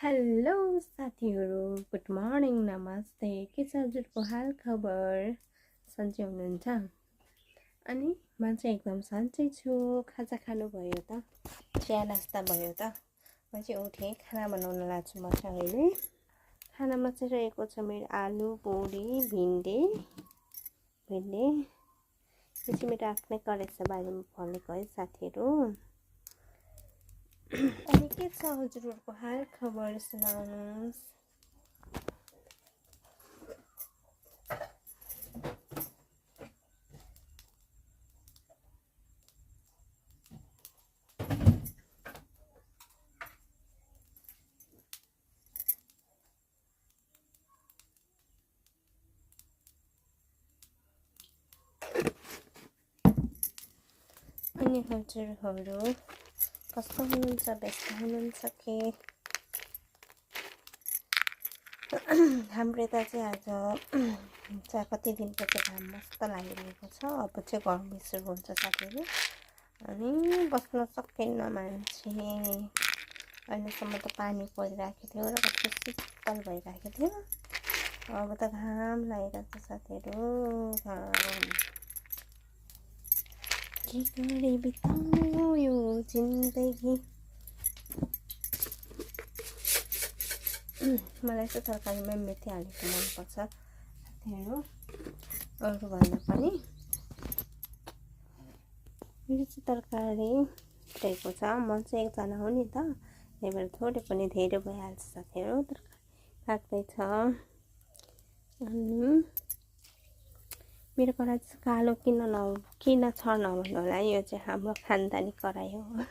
Hello साथीहरू, good morning, नमस्ते। के छ हजुरको हाल खबर? सन्चै हुनुहुन्छ? अनि म चाहिँ एकदम सन्चै छु। खाजा खानुभयो त? चिया नास्ता भयो त? म चाहिँ उठेँ, खाना बनाउन लाग्छु म चाहिँ अहिले। खानामा चाहिँ रहेको छ मेरो आलु, बोडी, भिन्डी। यो चाहिँ मेरो आफ्नै करेसा बारीमा फलेको है साथीहरू। अनि के छ हजुरहरूको हाल खबर सुनाउनुहोस्। अनि हजुरहरू कस्तो हुनुहुन्छ? व्यस्त हुनुहुन्छ कि? हाम्रो यता चाहिँ आज कति दिनको चाहिँ घाम मस्त लागिरहेको छ। अब चाहिँ गर्मी सुरु हुन्छ साथीहरू। अनि बस्न सकेन मान्छे। अहिलेसम्म त पानी परिरहेको थियो र कस्तो शीतल भइरहेको थियो। अब त घाम लागिरहेको छ साथीहरू। घाम के गरी बिताउनु यो जिन्दगी। मलाई चाहिँ तरकारीमा मेथी हालेको मनपर्छ साथीहरू, अरूभन्दा पनि। मेरो चाहिँ तरकारी रहेको छ। म चाहिँ एकजना हो नि त, त्यही भएर थोरै पनि धेरै भइहाल्छ साथीहरू। तरकारी लाग्दैछ। अनि मेरो कराई चाहिँ कालो किन छ नभन्नु होला, यो चाहिँ हाम्रो खानदानी कराई हो।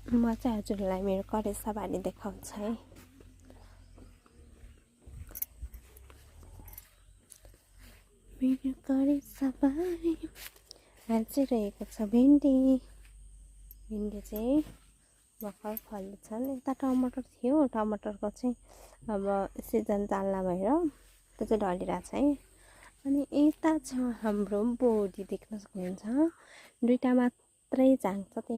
म चाहिँ हजुरलाई मेरो करेसा बारी देखाउँछ है। मेरो करेसा बारी यहाँ चाहिँ रहेको छ भिन्डी चाहिँ भर्खर फल्दैछन्। यता टमाटर थियो, टमाटरको चाहिँ अब सिजन चाल्ला भएर त्यो चाहिँ ढलिरहेछ है। अनि यता छ हाम्रो बोडी, देख्न सक्नुहुन्छ। दुईटा मात्रै झाङ्छ, त्यही